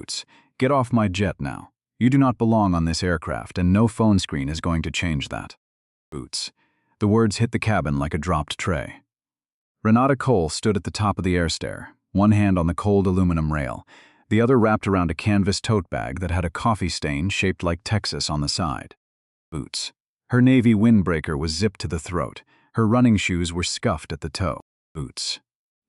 Boots. Get off my jet now. You do not belong on this aircraft, and no phone screen is going to change that. Boots. The words hit the cabin like a dropped tray. Renata Cole stood at the top of the air stair, one hand on the cold aluminum rail, the other wrapped around a canvas tote bag that had a coffee stain shaped like Texas on the side. Boots. Her navy windbreaker was zipped to the throat. Her running shoes were scuffed at the toe. Boots.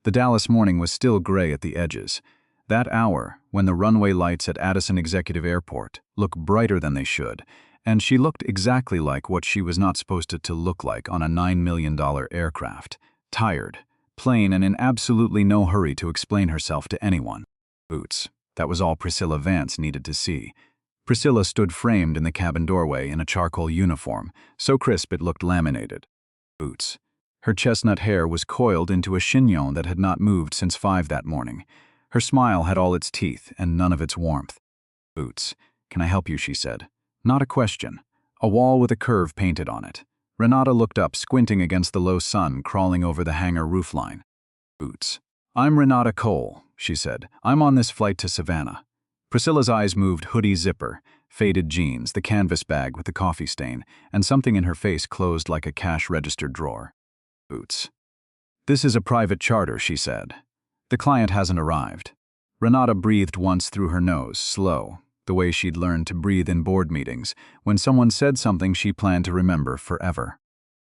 The Dallas morning was still gray at the edges. That hour, when the runway lights at Addison Executive Airport look brighter than they should, and she looked exactly like what she was not supposed to look like on a $9 million aircraft. Tired, plain, and in absolutely no hurry to explain herself to anyone. Boots. That was all Priscilla Vance needed to see. Priscilla stood framed in the cabin doorway in a charcoal uniform, so crisp it looked laminated. Boots. Her chestnut hair was coiled into a chignon that had not moved since 5 that morning. Her smile had all its teeth and none of its warmth. Boots. Can I help you, she said. Not a question. A wall with a curve painted on it. Renata looked up, squinting against the low sun crawling over the hangar roofline. Boots. I'm Renata Cole, she said. I'm on this flight to Savannah. Priscilla's eyes moved hoodie zipper, faded jeans, the canvas bag with the coffee stain, and something in her face closed like a cash register drawer. Boots. This is a private charter, she said. The client hasn't arrived. Renata breathed once through her nose, slow, the way she'd learned to breathe in board meetings, when someone said something she planned to remember forever.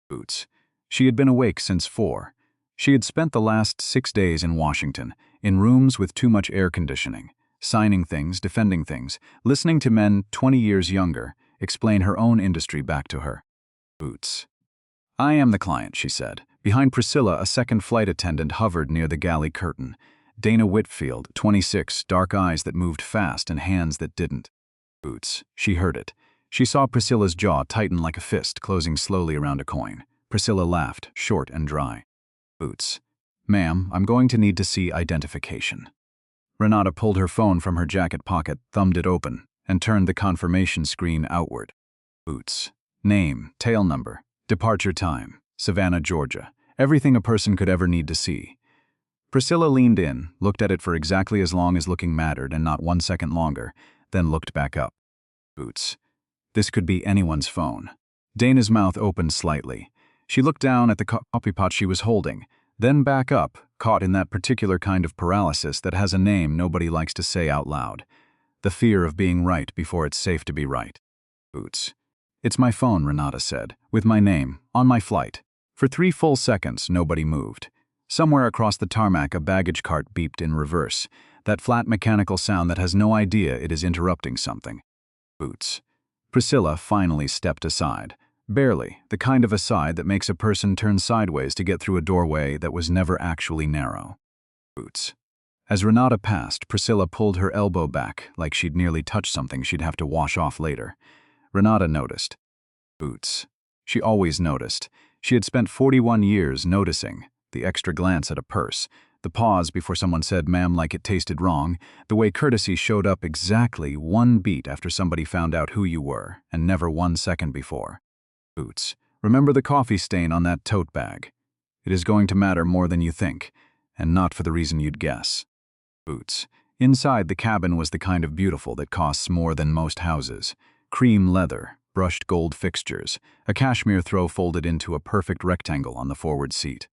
Boots. She had been awake since 4. She had spent the last 6 days in Washington, in rooms with too much air conditioning, signing things, defending things, listening to men 20 years younger explain her own industry back to her. Boots. I am the client, she said. Behind Priscilla, a second flight attendant hovered near the galley curtain. Dana Whitfield, 26, dark eyes that moved fast and hands that didn't. Boots. She heard it. She saw Priscilla's jaw tighten like a fist, closing slowly around a coin. Priscilla laughed, short and dry. Boots. Ma'am, I'm going to need to see identification. Renata pulled her phone from her jacket pocket, thumbed it open, and turned the confirmation screen outward. Boots. Name, tail number, departure time, Savannah, Georgia. Everything a person could ever need to see. Priscilla leaned in, looked at it for exactly as long as looking mattered and not 1 second longer, then looked back up. Boots. This could be anyone's phone. Dana's mouth opened slightly. She looked down at the coffee pot she was holding, then back up, caught in that particular kind of paralysis that has a name nobody likes to say out loud. The fear of being right before it's safe to be right. Boots. It's my phone, Renata said, with my name, on my flight. For 3 full seconds, nobody moved. Somewhere across the tarmac, a baggage cart beeped in reverse, that flat mechanical sound that has no idea it is interrupting something. Boots. Priscilla finally stepped aside. Barely, the kind of aside that makes a person turn sideways to get through a doorway that was never actually narrow. Boots. As Renata passed, Priscilla pulled her elbow back like she'd nearly touched something she'd have to wash off later. Renata noticed. Boots. She always noticed. She had spent 41 years noticing. The extra glance at a purse, the pause before someone said ma'am like it tasted wrong, the way courtesy showed up exactly 1 beat after somebody found out who you were, and never 1 second before. Boots. Remember the coffee stain on that tote bag. It is going to matter more than you think, and not for the reason you'd guess. Boots. Inside, the cabin was the kind of beautiful that costs more than most houses. Cream leather, brushed gold fixtures, a cashmere throw folded into a perfect rectangle on the forward seat.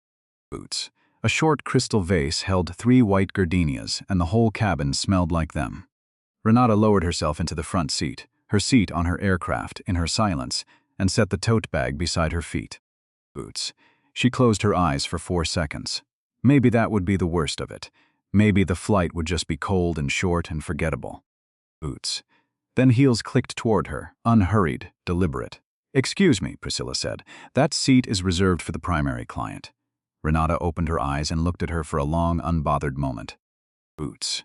Boots. A short crystal vase held 3 white gardenias, and the whole cabin smelled like them. Renata lowered herself into the front seat, her seat on her aircraft, in her silence, and set the tote bag beside her feet. Boots. She closed her eyes for 4 seconds. Maybe that would be the worst of it. Maybe the flight would just be cold and short and forgettable. Boots. Then heels clicked toward her, unhurried, deliberate. Excuse me, Priscilla said. That seat is reserved for the primary client. Renata opened her eyes and looked at her for a long, unbothered moment. Boots.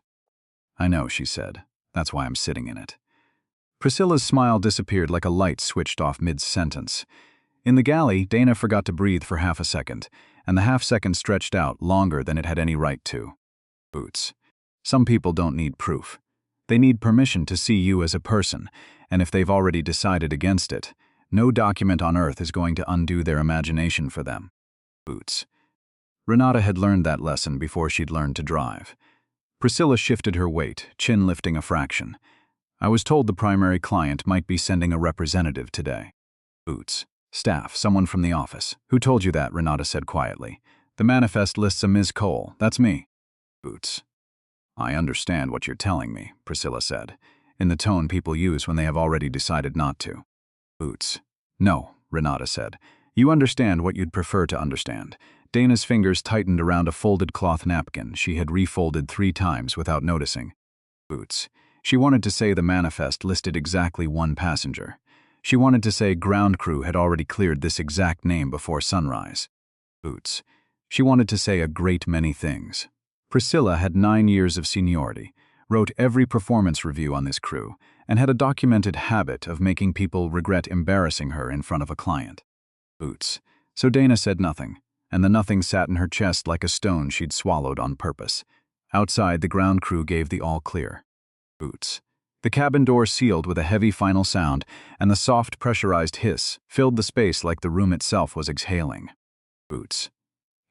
I know, she said. That's why I'm sitting in it. Priscilla's smile disappeared like a light switched off mid-sentence. In the galley, Dana forgot to breathe for half a second, and the half-second stretched out longer than it had any right to. Boots. Some people don't need proof. They need permission to see you as a person, and if they've already decided against it, no document on earth is going to undo their imagination for them. Boots. Renata had learned that lesson before she'd learned to drive. Priscilla shifted her weight, chin lifting a fraction. I was told the primary client might be sending a representative today. Boots. Staff, someone from the office. Who told you that? Renata said quietly. The manifest lists a Ms. Cole. That's me. Boots. I understand what you're telling me, Priscilla said, in the tone people use when they have already decided not to. Boots. No, Renata said. You understand what you'd prefer to understand. Dana's fingers tightened around a folded cloth napkin she had refolded 3 times without noticing. Boots. She wanted to say the manifest listed exactly 1 passenger. She wanted to say ground crew had already cleared this exact name before sunrise. Boots. She wanted to say a great many things. Priscilla had 9 years of seniority, wrote every performance review on this crew, and had a documented habit of making people regret embarrassing her in front of a client. Boots. So Dana said nothing, and the nothing sat in her chest like a stone she'd swallowed on purpose. Outside, the ground crew gave the all clear. Boots. The cabin door sealed with a heavy final sound, and the soft pressurized hiss filled the space like the room itself was exhaling. Boots.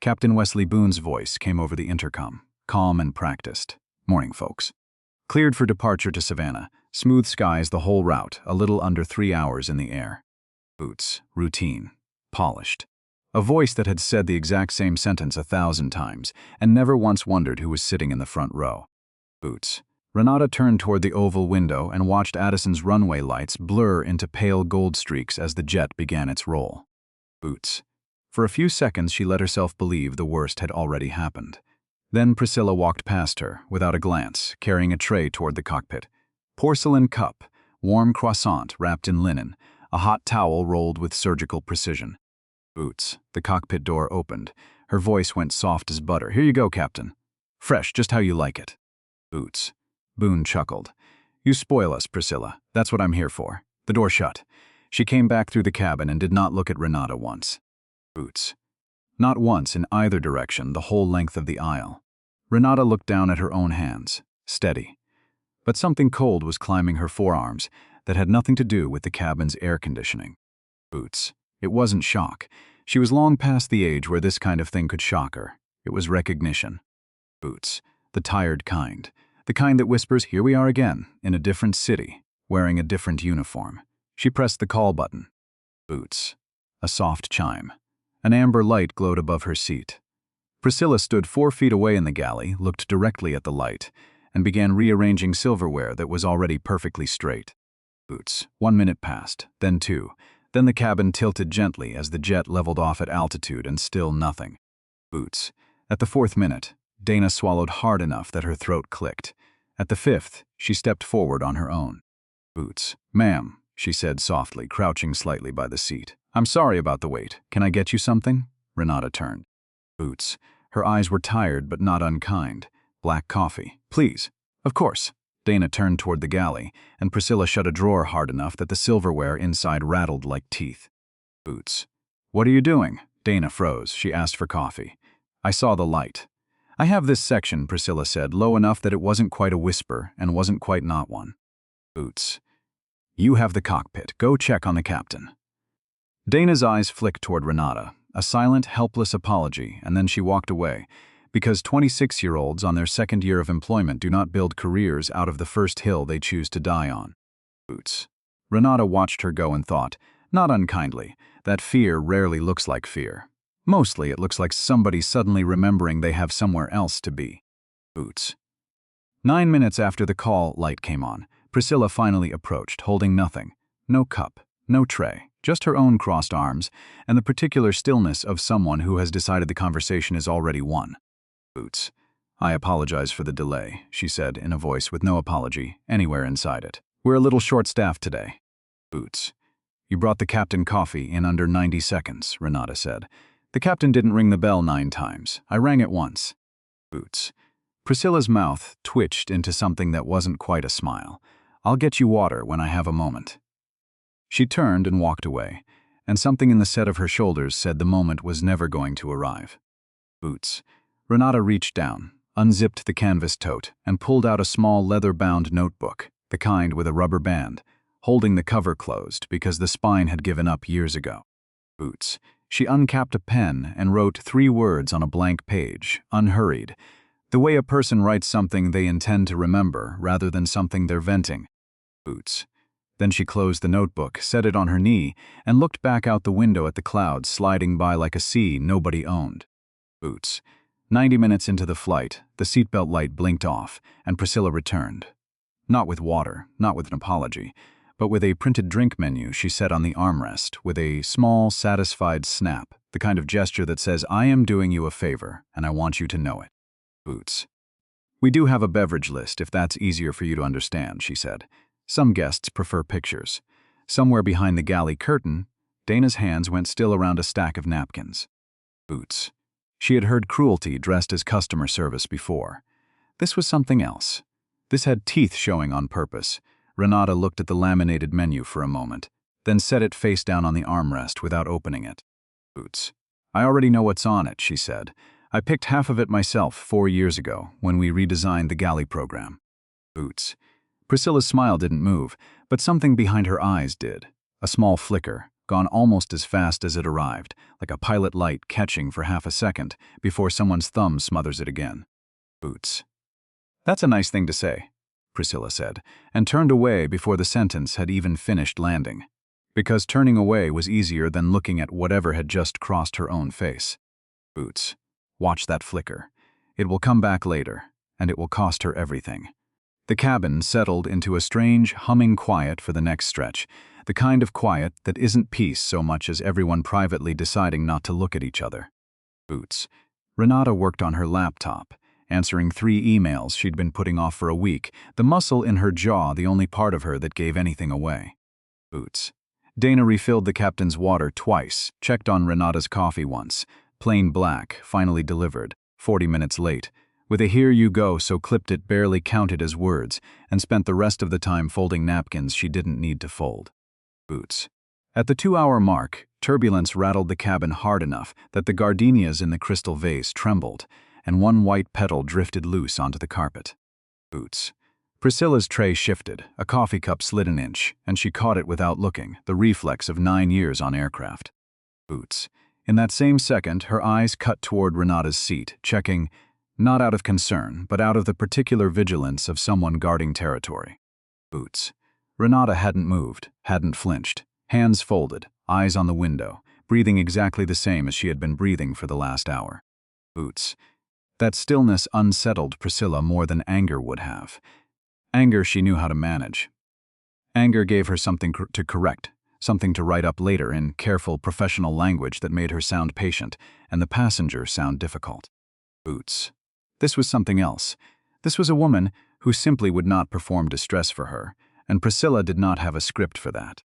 Captain Wesley Boone's voice came over the intercom, calm and practiced. Morning, folks. Cleared for departure to Savannah. Smooth skies the whole route, a little under 3 hours in the air. Boots. Routine. Polished. A voice that had said the exact same sentence 1,000 times, and never once wondered who was sitting in the front row. Boots. Renata turned toward the oval window and watched Addison's runway lights blur into pale gold streaks as the jet began its roll. Boots. For a few seconds she let herself believe the worst had already happened. Then Priscilla walked past her, without a glance, carrying a tray toward the cockpit. Porcelain cup, warm croissant wrapped in linen, a hot towel rolled with surgical precision. Boots. The cockpit door opened. Her voice went soft as butter. Here you go, Captain. Fresh, just how you like it. Boots. Boone chuckled. You spoil us, Priscilla. That's what I'm here for. The door shut. She came back through the cabin and did not look at Renata once. Boots. Not once in either direction the whole length of the aisle. Renata looked down at her own hands, steady. But something cold was climbing her forearms that had nothing to do with the cabin's air conditioning. Boots. It wasn't shock. She was long past the age where this kind of thing could shock her. It was recognition. Boots. The tired kind. The kind that whispers, here we are again, in a different city, wearing a different uniform. She pressed the call button. Boots. A soft chime. An amber light glowed above her seat. Priscilla stood 4 feet away in the galley, looked directly at the light, and began rearranging silverware that was already perfectly straight. Boots. 1 minute passed, then 2. Then the cabin tilted gently as the jet leveled off at altitude and still nothing. Boots. At the 4th minute, Dana swallowed hard enough that her throat clicked. At the 5th, she stepped forward on her own. Boots. Ma'am, she said softly, crouching slightly by the seat. I'm sorry about the wait. Can I get you something? Renata turned. Boots. Her eyes were tired but not unkind. Black coffee. Please. Of course. Dana turned toward the galley, and Priscilla shut a drawer hard enough that the silverware inside rattled like teeth. Boots. What are you doing? Dana froze. She asked for coffee. I saw the light. I have this section, Priscilla said, low enough that it wasn't quite a whisper and wasn't quite not one. Boots. You have the cockpit. Go check on the captain. Dana's eyes flicked toward Renata, a silent, helpless apology, and then she walked away, because 26-year-olds on their 2nd year of employment do not build careers out of the first hill they choose to die on. Boots. Renata watched her go and thought, not unkindly, that fear rarely looks like fear. Mostly it looks like somebody suddenly remembering they have somewhere else to be. Boots. 9 minutes after the call light came on, Priscilla finally approached, holding nothing. No cup, no tray, just her own crossed arms, and the particular stillness of someone who has decided the conversation is already won. Boots. I apologize for the delay, she said in a voice with no apology anywhere inside it. We're a little short-staffed today. Boots. You brought the captain coffee in under 90 seconds, Renata said. The captain didn't ring the bell 9 times. I rang it once. Boots. Priscilla's mouth twitched into something that wasn't quite a smile. I'll get you water when I have a moment. She turned and walked away, and something in the set of her shoulders said the moment was never going to arrive. Boots. Renata reached down, unzipped the canvas tote, and pulled out a small leather-bound notebook, the kind with a rubber band, holding the cover closed because the spine had given up years ago. Boots. She uncapped a pen and wrote 3 words on a blank page, unhurried, The way a person writes something they intend to remember rather than something they're venting. Boots. Then she closed the notebook, set it on her knee, and looked back out the window at the clouds sliding by like a sea nobody owned. Boots. 90 minutes into the flight, the seatbelt light blinked off, and Priscilla returned. Not with water, not with an apology, but with a printed drink menu she set on the armrest, with a small, satisfied snap, the kind of gesture that says, "I am doing you a favor, and I want you to know it." Boots. "We do have a beverage list, if that's easier for you to understand," she said. "Some guests prefer pictures." Somewhere behind the galley curtain, Dana's hands went still around a stack of napkins. Boots. She had heard cruelty dressed as customer service before. This was something else. This had teeth showing on purpose. Renata looked at the laminated menu for a moment, then set it face down on the armrest without opening it. Boots. "I already know what's on it," she said. "I picked half of it myself 4 years ago when we redesigned the galley program." Boots. Priscilla's smile didn't move, but something behind her eyes did. A small flicker, gone almost as fast as it arrived, like a pilot light catching for half a second before someone's thumb smothers it again. Boots. "That's a nice thing to say," Priscilla said, and turned away before the sentence had even finished landing. Because turning away was easier than looking at whatever had just crossed her own face. Boots. Watch that flicker. It will come back later, and it will cost her everything. The cabin settled into a strange, humming quiet for the next stretch, the kind of quiet that isn't peace so much as everyone privately deciding not to look at each other. Boots. Renata worked on her laptop, answering 3 emails she'd been putting off for a week, the muscle in her jaw the only part of her that gave anything away. Boots. Dana refilled the captain's water twice, checked on Renata's coffee once, plain black, finally delivered, 40 minutes late, with a "here you go" so clipped it barely counted as words, and spent the rest of the time folding napkins she didn't need to fold. Boots. At the 2-hour mark, turbulence rattled the cabin hard enough that the gardenias in the crystal vase trembled, and one white petal drifted loose onto the carpet. Boots. Priscilla's tray shifted, a coffee cup slid an inch, and she caught it without looking, the reflex of 9 years on aircraft. Boots. In that same second, her eyes cut toward Renata's seat, checking, not out of concern, but out of the particular vigilance of someone guarding territory. Boots. Renata hadn't moved, hadn't flinched, hands folded, eyes on the window, breathing exactly the same as she had been breathing for the last hour. Boots. That stillness unsettled Priscilla more than anger would have. Anger she knew how to manage. Anger gave her something to correct, something to write up later in careful professional language that made her sound patient and the passenger sound difficult. Boots. This was something else. This was a woman who simply would not perform distress for her, and Priscilla did not have a script for that.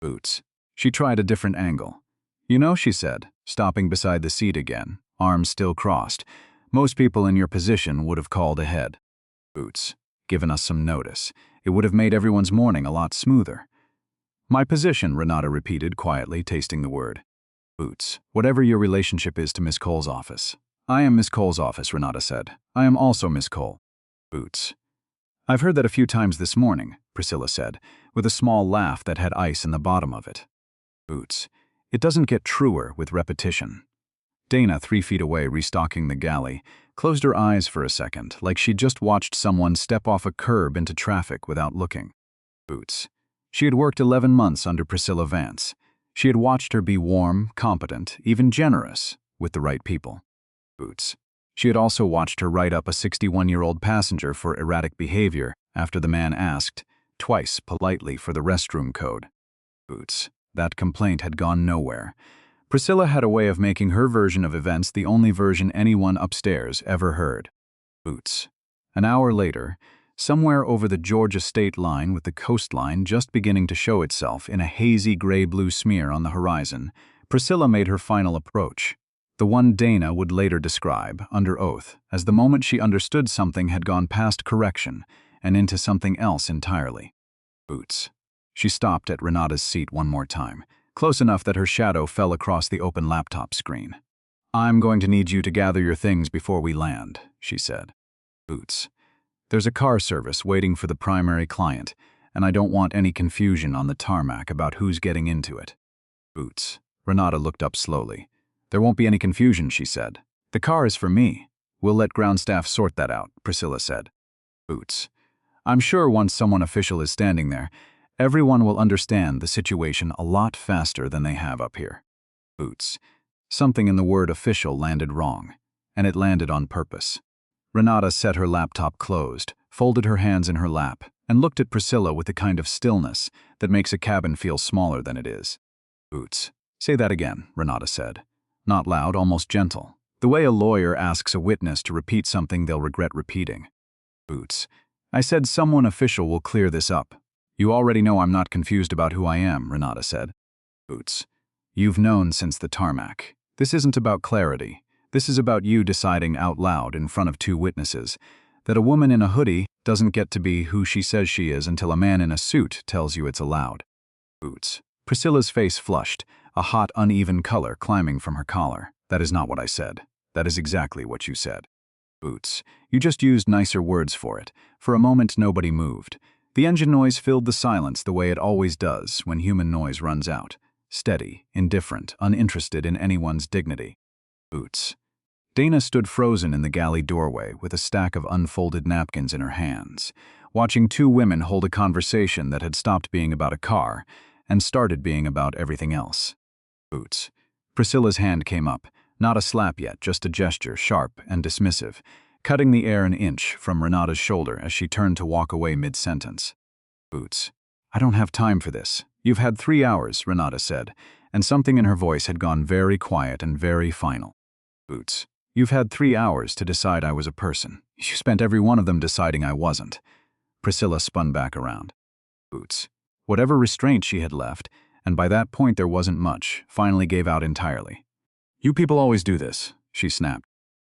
Boots. She tried a different angle. "You know," she said, stopping beside the seat again, arms still crossed, "most people in your position would have called ahead." Boots. "Given us some notice. It would have made everyone's morning a lot smoother." "My position," Renata repeated quietly, tasting the word. Boots. "Whatever your relationship is to Miss Cole's office." "I am Miss Cole's office," Renata said. "I am also Miss Cole." Boots. "I've heard that a few times this morning," Priscilla said, with a small laugh that had ice in the bottom of it. Boots. "It doesn't get truer with repetition." Dana, 3 feet away restocking the galley, closed her eyes for a second, like she'd just watched someone step off a curb into traffic without looking. Boots. She had worked 11 months under Priscilla Vance. She had watched her be warm, competent, even generous, with the right people. Boots. She had also watched her write up a 61-year-old passenger for erratic behavior after the man asked, twice politely, for the restroom code. Boots. That complaint had gone nowhere. Priscilla had a way of making her version of events the only version anyone upstairs ever heard. Boots. An hour later, somewhere over the Georgia state line with the coastline just beginning to show itself in a hazy gray-blue smear on the horizon, Priscilla made her final approach. The one Dana would later describe, under oath, as the moment she understood something had gone past correction and into something else entirely. Boots. She stopped at Renata's seat one more time, close enough that her shadow fell across the open laptop screen. "I'm going to need you to gather your things before we land," she said. Boots. "There's a car service waiting for the primary client, and I don't want any confusion on the tarmac about who's getting into it." Boots. Renata looked up slowly. "There won't be any confusion," she said. "The car is for me. We'll let ground staff sort that out, Priscilla said. Boots. I'm sure once someone official is standing there, everyone will understand the situation a lot faster than they have up here. Boots. Something in the word official landed wrong, and it landed on purpose. Renata set her laptop closed, folded her hands in her lap, and looked at Priscilla with the kind of stillness that makes a cabin feel smaller than it is. Boots. Say that again, Renata said. Not loud, almost gentle. The way a lawyer asks a witness to repeat something they'll regret repeating. Boots. I said someone official will clear this up. You already know I'm not confused about who I am, Renata said. Boots. You've known since the tarmac. This isn't about clarity. This is about you deciding out loud in front of two witnesses that a woman in a hoodie doesn't get to be who she says she is until a man in a suit tells you it's allowed. Boots. Priscilla's face flushed, a hot, uneven color climbing from her collar. That is not what I said. That is exactly what you said. Boots. You just used nicer words for it. For a moment, nobody moved. The engine noise filled the silence the way it always does when human noise runs out. Steady, indifferent, uninterested in anyone's dignity. Boots. Dana stood frozen in the galley doorway with a stack of unfolded napkins in her hands, watching two women hold a conversation that had stopped being about a car and started being about everything else. Boots. Priscilla's hand came up, not a slap yet, just a gesture, sharp and dismissive, cutting the air an inch from Renata's shoulder as she turned to walk away mid-sentence. Boots. I don't have time for this. You've had 3 hours, Renata said, and something in her voice had gone very quiet and very final. Boots. You've had 3 hours to decide I was a person. You spent every one of them deciding I wasn't. Priscilla spun back around. Boots. Whatever restraint she had left, and by that point there wasn't much, finally gave out entirely. You people always do this, she snapped.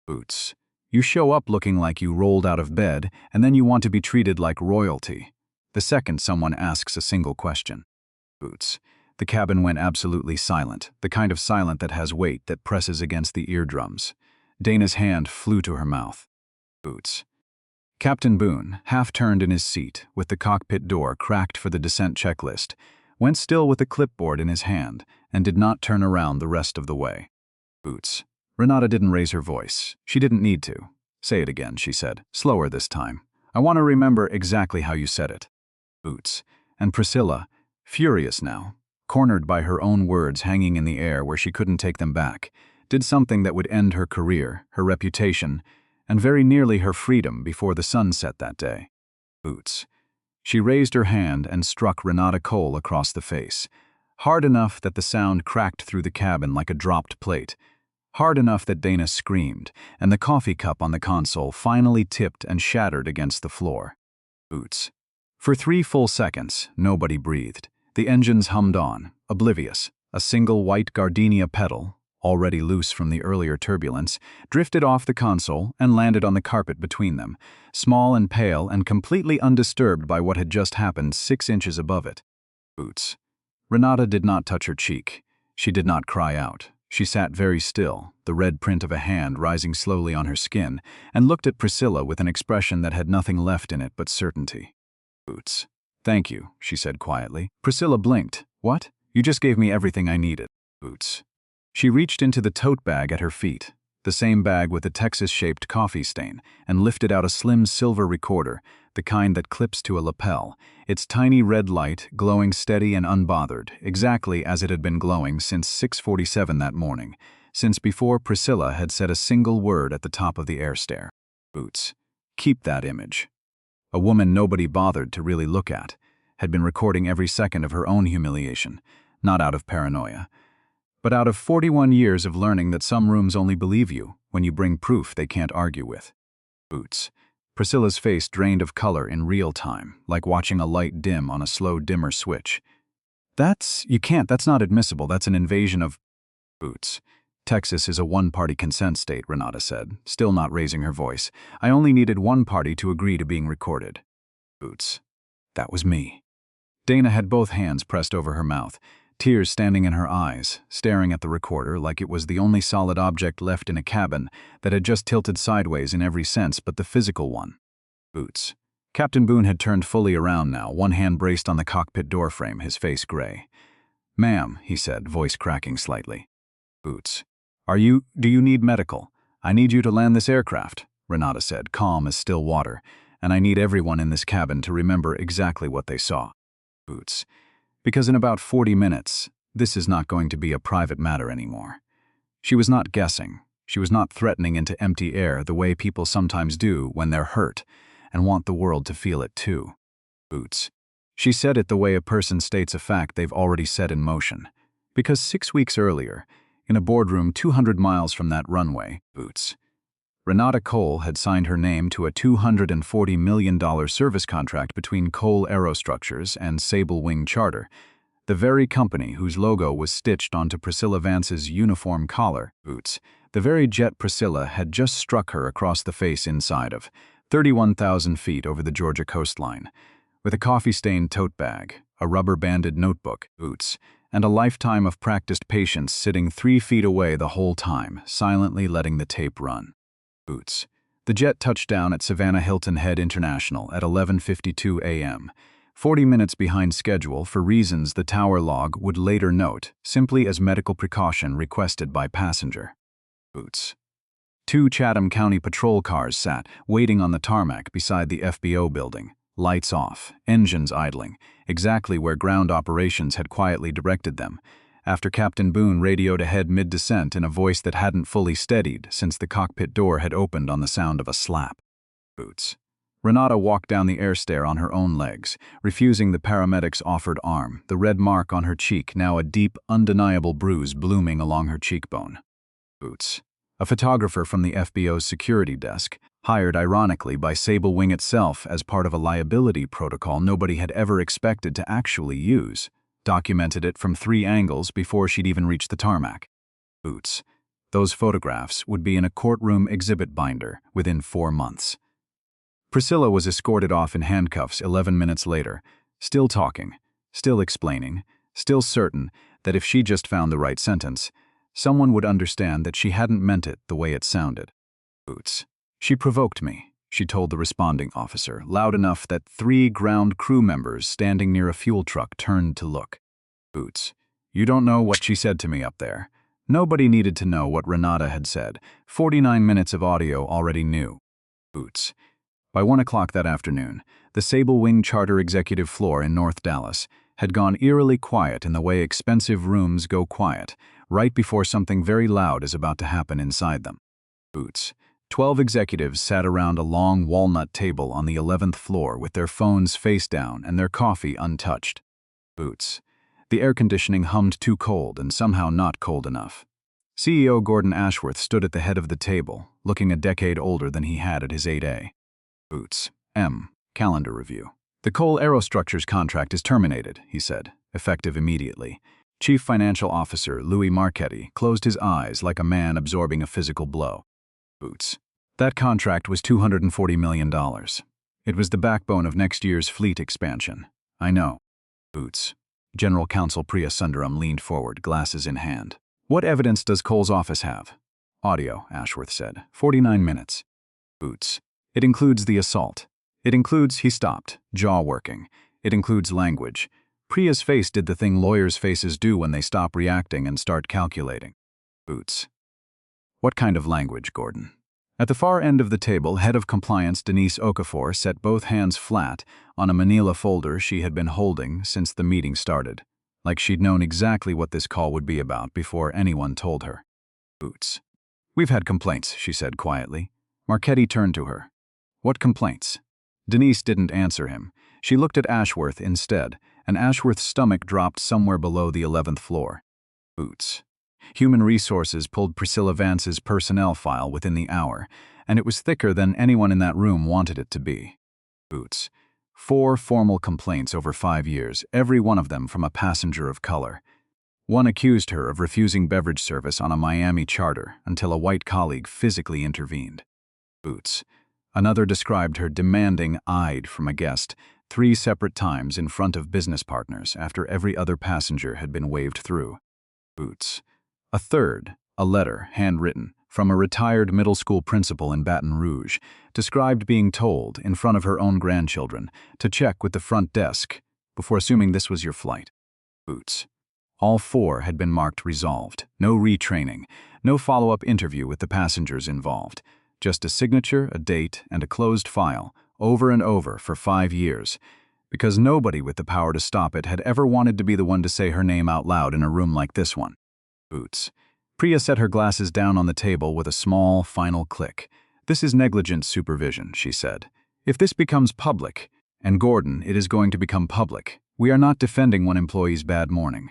Boots. You show up looking like you rolled out of bed, and then you want to be treated like royalty. The second someone asks a single question. Boots. The cabin went absolutely silent, the kind of silent that has weight that presses against the eardrums. Dana's hand flew to her mouth. Boots. Captain Boone, half-turned in his seat, with the cockpit door cracked for the descent checklist, went still with a clipboard in his hand and did not turn around the rest of the way. Boots. Renata didn't raise her voice. She didn't need to. Say it again, she said, slower this time. I want to remember exactly how you said it. Boots. And Priscilla, furious now, cornered by her own words hanging in the air where she couldn't take them back, did something that would end her career, her reputation, and very nearly her freedom before the sun set that day. Boots. She raised her hand and struck Renata Cole across the face, hard enough that the sound cracked through the cabin like a dropped plate, hard enough that Dana screamed, and the coffee cup on the console finally tipped and shattered against the floor. Boots. For 3 full seconds, nobody breathed. The engines hummed on, oblivious. A single white gardenia pedal, already loose from the earlier turbulence, drifted off the console and landed on the carpet between them, small and pale and completely undisturbed by what had just happened 6 inches above it. Boots. Renata did not touch her cheek. She did not cry out. She sat very still, the red print of a hand rising slowly on her skin, and looked at Priscilla with an expression that had nothing left in it but certainty. Boots. Thank you, she said quietly. Priscilla blinked. What? You just gave me everything I needed. Boots. She reached into the tote bag at her feet, the same bag with the Texas-shaped coffee stain, and lifted out a slim silver recorder, the kind that clips to a lapel, its tiny red light glowing steady and unbothered, exactly as it had been glowing since 6:47 that morning, since before Priscilla had said a single word at the top of the air stair. Boots. Keep that image. A woman nobody bothered to really look at, had been recording every second of her own humiliation, not out of paranoia, but out of 41 years of learning that some rooms only believe you when you bring proof they can't argue with. Boots. Priscilla's face drained of color in real time, like watching a light dim on a slow dimmer switch. That's not admissible, that's an invasion of... Boots. Texas is a one-party consent state, Renata said, still not raising her voice. I only needed one party to agree to being recorded. Boots. That was me. Dana had both hands pressed over her mouth, tears standing in her eyes, staring at the recorder like it was the only solid object left in a cabin that had just tilted sideways in every sense but the physical one. Boots. Captain Boone had turned fully around now, one hand braced on the cockpit doorframe, his face gray. Ma'am, he said, voice cracking slightly. Boots. Do you need medical? "I need you to land this aircraft," Renata said, calm as still water, "and I need everyone in this cabin to remember exactly what they saw." Boots. Because in about 40 minutes, this is not going to be a private matter anymore. She was not guessing. She was not threatening into empty air the way people sometimes do when they're hurt and want the world to feel it too. Boots. She said it the way a person states a fact they've already set in motion. Because 6 weeks earlier, in a boardroom 200 miles from that runway, Boots, Renata Cole had signed her name to a $240 million service contract between Cole Aerostructures and Sable Wing Charter, the very company whose logo was stitched onto Priscilla Vance's uniform collar, Boots, the very jet Priscilla had just struck her across the face inside of, 31,000 feet over the Georgia coastline, with a coffee-stained tote bag, a rubber-banded notebook, Boots, and a lifetime of practiced patience sitting 3 feet away the whole time, silently letting the tape run. Boots. The jet touched down at Savannah Hilton Head International at 11:52 a.m., 40 minutes behind schedule for reasons the tower log would later note, simply as medical precaution requested by passenger. Boots. 2 Chatham County patrol cars sat, waiting on the tarmac beside the FBO building, lights off, engines idling, exactly where ground operations had quietly directed them, after Captain Boone radioed ahead mid-descent in a voice that hadn't fully steadied since the cockpit door had opened on the sound of a slap. Boots. Renata walked down the air stair on her own legs, refusing the paramedic's offered arm, the red mark on her cheek now a deep, undeniable bruise blooming along her cheekbone. Boots. A photographer from the FBO's security desk, hired ironically by Sable Wing itself as part of a liability protocol nobody had ever expected to actually use, documented it from 3 angles before she'd even reached the tarmac. Boots. Those photographs would be in a courtroom exhibit binder within 4 months. Priscilla was escorted off in handcuffs 11 minutes later, still talking, still explaining, still certain that if she just found the right sentence, someone would understand that she hadn't meant it the way it sounded. Boots. She provoked me, she told the responding officer, loud enough that 3 ground crew members standing near a fuel truck turned to look. Boots. You don't know what she said to me up there. Nobody needed to know what Renata had said. 49 minutes of audio already knew. Boots. By 1 o'clock that afternoon, the Sable Wing Charter executive floor in North Dallas had gone eerily quiet in the way expensive rooms go quiet, right before something very loud is about to happen inside them. Boots. 12 executives sat around a long walnut table on the 11th floor with their phones face down and their coffee untouched. Boots. The air conditioning hummed too cold and somehow not cold enough. CEO Gordon Ashworth stood at the head of the table, looking a decade older than he had at his 8A. Boots. Calendar review. The Cole Aerostructures contract is terminated, he said, effective immediately. Chief Financial Officer Louis Marchetti closed his eyes like a man absorbing a physical blow. Boots. That contract was $240 million. It was the backbone of next year's fleet expansion. I know. Boots. General Counsel Priya Sundaram leaned forward, glasses in hand. What evidence does Cole's office have? Audio, Ashworth said. 49 minutes. Boots. It includes the assault. It includes, he stopped, jaw working. It includes language. Priya's face did the thing lawyers' faces do when they stop reacting and start calculating. Boots. What kind of language, Gordon? At the far end of the table, Head of Compliance Denise Okafor set both hands flat on a manila folder she had been holding since the meeting started, like she'd known exactly what this call would be about before anyone told her. Boots. We've had complaints, she said quietly. Marchetti turned to her. What complaints? Denise didn't answer him. She looked at Ashworth instead, and Ashworth's stomach dropped somewhere below the 11th floor. Boots. Human Resources pulled Priscilla Vance's personnel file within the hour, and it was thicker than anyone in that room wanted it to be. Boots. 4 formal complaints over 5 years, every one of them from a passenger of color. One accused her of refusing beverage service on a Miami charter until a white colleague physically intervened. Boots. Another described her demanding eyed from a guest 3 separate times in front of business partners after every other passenger had been waved through. Boots. A third, a letter, handwritten, from a retired middle school principal in Baton Rouge, described being told, in front of her own grandchildren, to check with the front desk before assuming this was your flight. Boots. All 4 had been marked resolved. No retraining, no follow-up interview with the passengers involved. Just a signature, a date, and a closed file, over and over for 5 years. Because nobody with the power to stop it had ever wanted to be the one to say her name out loud in a room like this one. Boots. Priya set her glasses down on the table with a small, final click. "This is negligent supervision," she said. "If this becomes public, and Gordon, it is going to become public, we are not defending one employee's bad morning.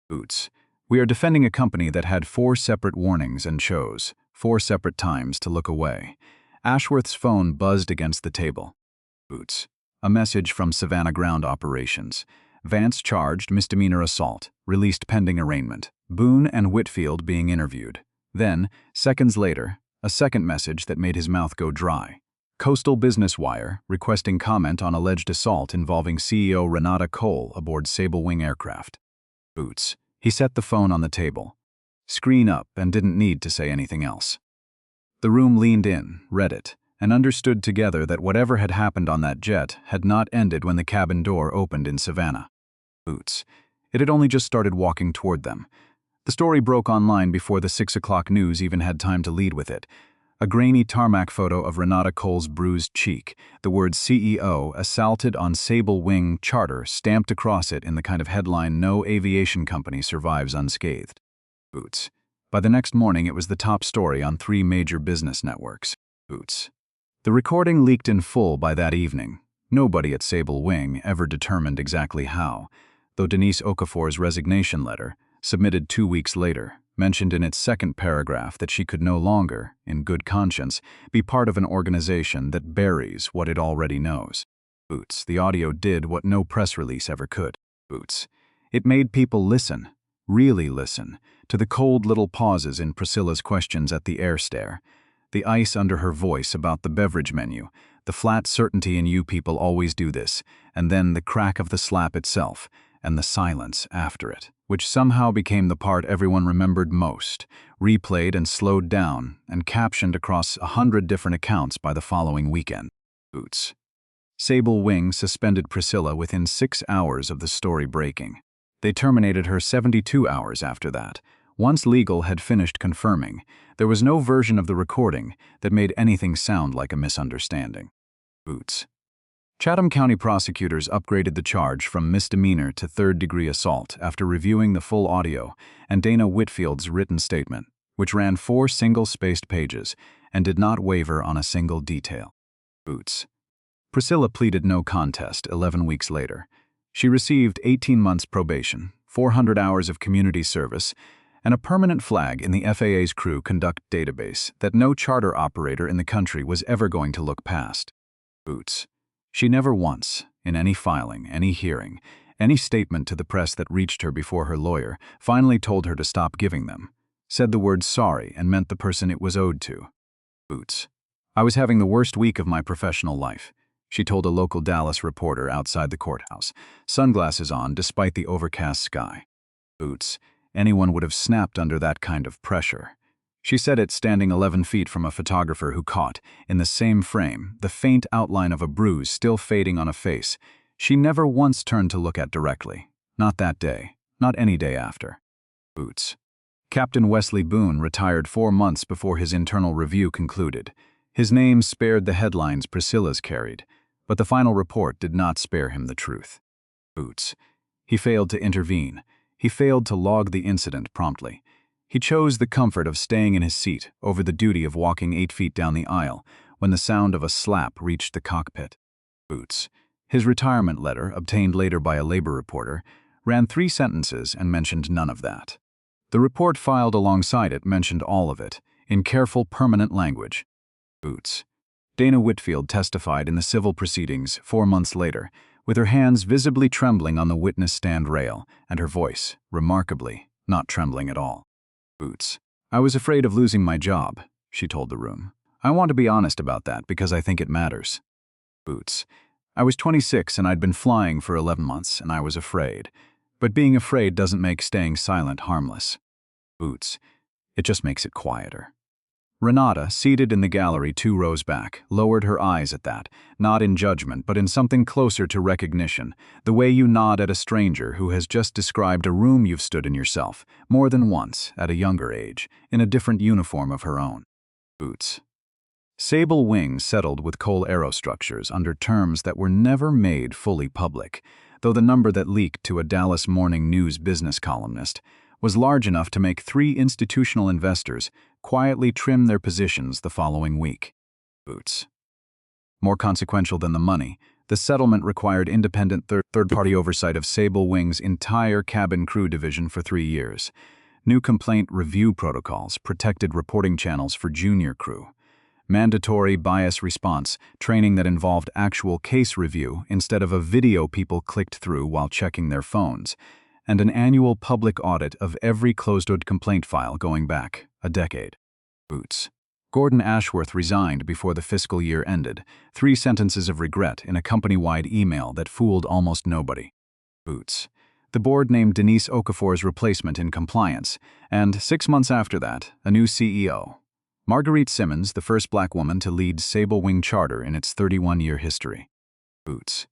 Boots. We are defending a company that had 4 separate warnings and chose 4 separate times to look away." Ashworth's phone buzzed against the table. Boots. A message from Savannah Ground Operations. Vance charged misdemeanor assault, released pending arraignment. Boone and Whitfield being interviewed. Then, seconds later, a second message that made his mouth go dry. Coastal Business Wire, requesting comment on alleged assault involving CEO Renata Cole aboard Sable Wing aircraft. Boots. He set the phone on the table. Screen up, and didn't need to say anything else. The room leaned in, read it, and understood together that whatever had happened on that jet had not ended when the cabin door opened in Savannah. Boots. It had only just started walking toward them. The story broke online before the 6 o'clock news even had time to lead with it. A grainy tarmac photo of Renata Cole's bruised cheek, the word CEO assaulted on Sable Wing charter stamped across it in the kind of headline no aviation company survives unscathed. Boots. By the next morning it was the top story on 3 major business networks. Boots. The recording leaked in full by that evening. Nobody at Sable Wing ever determined exactly how, though Denise Okafor's resignation letter, submitted 2 weeks later, mentioned in its second paragraph that she could no longer, in good conscience, be part of an organization that buries what it already knows. Boots. The audio did what no press release ever could. Boots. It made people listen, really listen, to the cold little pauses in Priscilla's questions at the air stare, the ice under her voice about the beverage menu, the flat certainty in "you people always do this," and then the crack of the slap itself, and the silence after it, which somehow became the part everyone remembered most, replayed and slowed down, and captioned across 100 different accounts by the following weekend. Boots. Sable Wing suspended Priscilla within 6 hours of the story breaking. They terminated her 72 hours after that. Once legal had finished confirming, there was no version of the recording that made anything sound like a misunderstanding. Boots. Chatham County prosecutors upgraded the charge from misdemeanor to third-degree assault after reviewing the full audio and Dana Whitfield's written statement, which ran 4 single-spaced pages and did not waver on a single detail. Boots. Priscilla pleaded no contest 11 weeks later. She received 18 months probation, 400 hours of community service, and a permanent flag in the FAA's crew conduct database that no charter operator in the country was ever going to look past. Boots. She never once, in any filing, any hearing, any statement to the press that reached her before her lawyer finally told her to stop giving them, said the word sorry and meant the person it was owed to. Boots. I was having the worst week of my professional life, she told a local Dallas reporter outside the courthouse, sunglasses on despite the overcast sky. Boots. Anyone would have snapped under that kind of pressure. She said it standing 11 feet from a photographer who caught, in the same frame, the faint outline of a bruise still fading on a face she never once turned to look at directly. Not that day, not any day after. Boots. Captain Wesley Boone retired 4 months before his internal review concluded. His name spared the headlines Priscilla's carried, but the final report did not spare him the truth. Boots. He failed to intervene. He failed to log the incident promptly. He chose the comfort of staying in his seat over the duty of walking 8 feet down the aisle when the sound of a slap reached the cockpit. Boots. His retirement letter, obtained later by a labor reporter, ran 3 sentences and mentioned none of that. The report filed alongside it mentioned all of it, in careful, permanent language. Boots. Dana Whitfield testified in the civil proceedings 4 months later, with her hands visibly trembling on the witness stand rail, and her voice, remarkably, not trembling at all. Boots. I was afraid of losing my job, she told the room. I want to be honest about that because I think it matters. Boots. I was 26 and I'd been flying for 11 months and I was afraid. But being afraid doesn't make staying silent harmless. Boots. It just makes it quieter. Renata, seated in the gallery 2 rows back, lowered her eyes at that, not in judgment but in something closer to recognition, the way you nod at a stranger who has just described a room you've stood in yourself, more than once, at a younger age, in a different uniform of her own. Boots. Sable Wing settled with Cole Aerostructures under terms that were never made fully public, though the number that leaked to a Dallas Morning News business columnist was large enough to make 3 institutional investors quietly trim their positions the following week. Boots. More consequential than the money, the settlement required independent third-party oversight of Sable Wing's entire cabin crew division for 3 years, new complaint review protocols, protected reporting channels for junior crew, mandatory bias response training that involved actual case review instead of a video people clicked through while checking their phones, and an annual public audit of every closed-door complaint file going back a decade. Boots. Gordon Ashworth resigned before the fiscal year ended, 3 sentences of regret in a company-wide email that fooled almost nobody. Boots. The board named Denise Okafor's replacement in compliance, and 6 months after that, a new CEO. Marguerite Simmons, the first black woman to lead Sable Wing Charter in its 31-year history. Boots.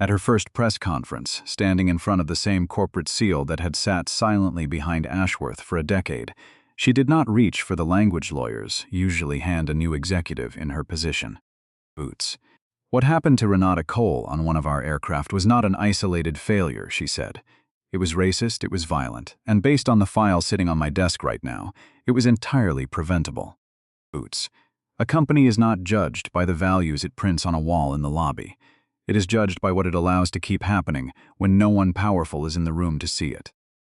At her first press conference, standing in front of the same corporate seal that had sat silently behind Ashworth for a decade, she did not reach for the language lawyers usually hand a new executive in her position. Boots. What happened to Renata Cole on one of our aircraft was not an isolated failure, she said. It was racist, it was violent, and based on the file sitting on my desk right now, it was entirely preventable. Boots. A company is not judged by the values it prints on a wall in the lobby. It is judged by what it allows to keep happening when no one powerful is in the room to see it.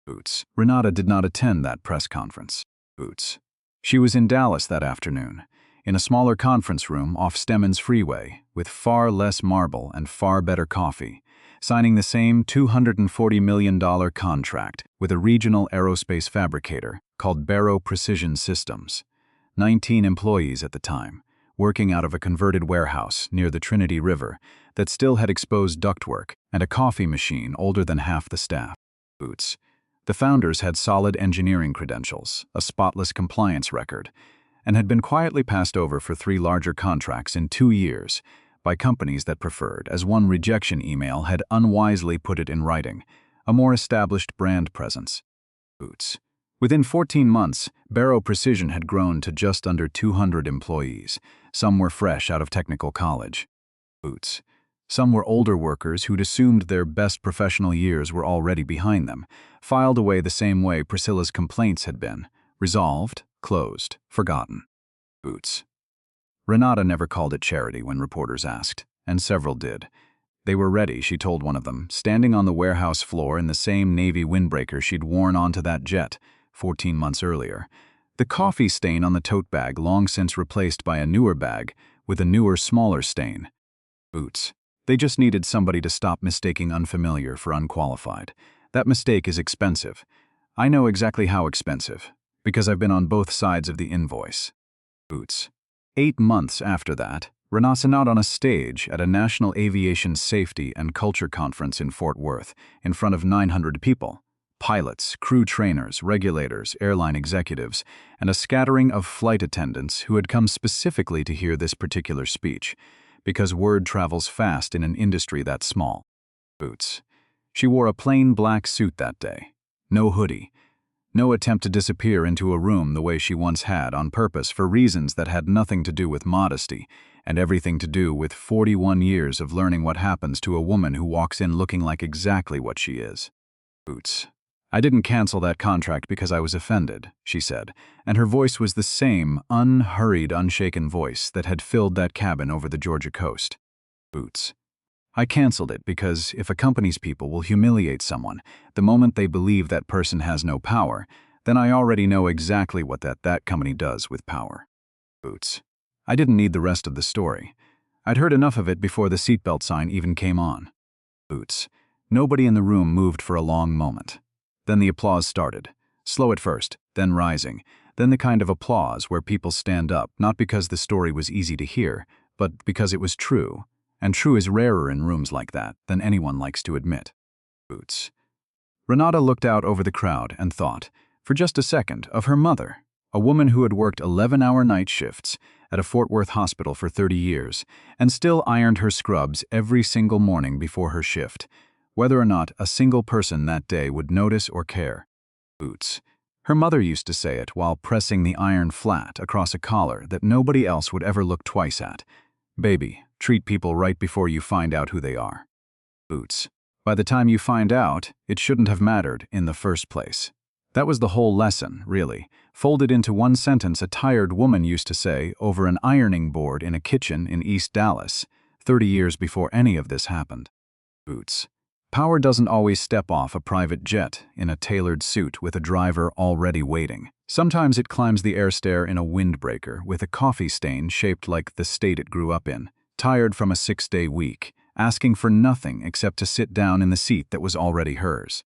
Boots. Renata did not attend that press conference. Boots. She was in Dallas that afternoon, in a smaller conference room off Stemmons Freeway, with far less marble and far better coffee, signing the same $240 million contract with a regional aerospace fabricator called Barrow Precision Systems. 19 employees at the time, working out of a converted warehouse near the Trinity River that still had exposed ductwork and a coffee machine older than half the staff. Boots. The founders had solid engineering credentials, a spotless compliance record, and had been quietly passed over for 3 larger contracts in 2 years by companies that preferred, as one rejection email had unwisely put it in writing, a more established brand presence. Boots. Within 14 months, Barrow Precision had grown to just under 200 employees. Some were fresh out of technical college. Boots. Some were older workers who'd assumed their best professional years were already behind them, filed away the same way Priscilla's complaints had been, resolved, closed, forgotten. Boots. Renata never called it charity when reporters asked, and several did. They were ready, she told one of them, standing on the warehouse floor in the same Navy windbreaker she'd worn onto that jet 14 months earlier. The coffee stain on the tote bag long since replaced by a newer bag with a newer, smaller stain. Boots. They just needed somebody to stop mistaking unfamiliar for unqualified. That mistake is expensive. I know exactly how expensive, because I've been on both sides of the invoice. Boots. 8 months after that, Renata out on a stage at a National Aviation Safety and Culture Conference in Fort Worth, in front of 900 people. Pilots, crew trainers, regulators, airline executives, and a scattering of flight attendants who had come specifically to hear this particular speech, because word travels fast in an industry that small. Boots. She wore a plain black suit that day. No hoodie. No attempt to disappear into a room the way she once had on purpose for reasons that had nothing to do with modesty and everything to do with 41 years of learning what happens to a woman who walks in looking like exactly what she is. Boots. I didn't cancel that contract because I was offended, she said, and her voice was the same unhurried, unshaken voice that had filled that cabin over the Georgia coast. Boots. I canceled it because if a company's people will humiliate someone the moment they believe that person has no power, then I already know exactly what that company does with power. Boots. I didn't need the rest of the story. I'd heard enough of it before the seatbelt sign even came on. Boots. Nobody in the room moved for a long moment. Then the applause started, slow at first, then rising, then the kind of applause where people stand up not because the story was easy to hear, but because it was true, and true is rarer in rooms like that than anyone likes to admit. Boots. Renata looked out over the crowd and thought, for just a second, of her mother, A woman who had worked 11-hour night shifts at a Fort Worth hospital for 30 years and still ironed her scrubs every single morning before her shift, whether or not a single person that day would notice or care. Boots. Her mother used to say it while pressing the iron flat across a collar that nobody else would ever look twice at. Baby, treat people right before you find out who they are. Boots. By the time you find out, it shouldn't have mattered in the first place. That was the whole lesson, really, folded into one sentence a tired woman used to say over an ironing board in a kitchen in East Dallas, 30 years before any of this happened. Boots. Power doesn't always step off a private jet in a tailored suit with a driver already waiting. Sometimes it climbs the air stair in a windbreaker with a coffee stain shaped like the state it grew up in, tired from a 6-day week, asking for nothing except to sit down in the seat that was already hers.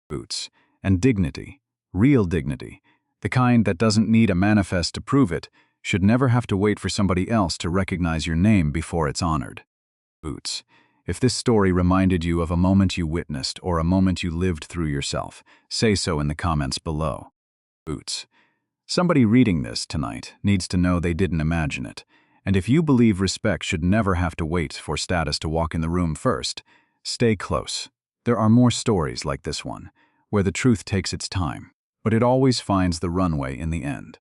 Boots. And dignity, real dignity, the kind that doesn't need a manifest to prove it, should never have to wait for somebody else to recognize your name before it's honored. Boots. If this story reminded you of a moment you witnessed or a moment you lived through yourself, say so in the comments below. Boots. Somebody reading this tonight needs to know they didn't imagine it, and if you believe respect should never have to wait for status to walk in the room first, stay close. There are more stories like this one, where the truth takes its time, but it always finds the runway in the end.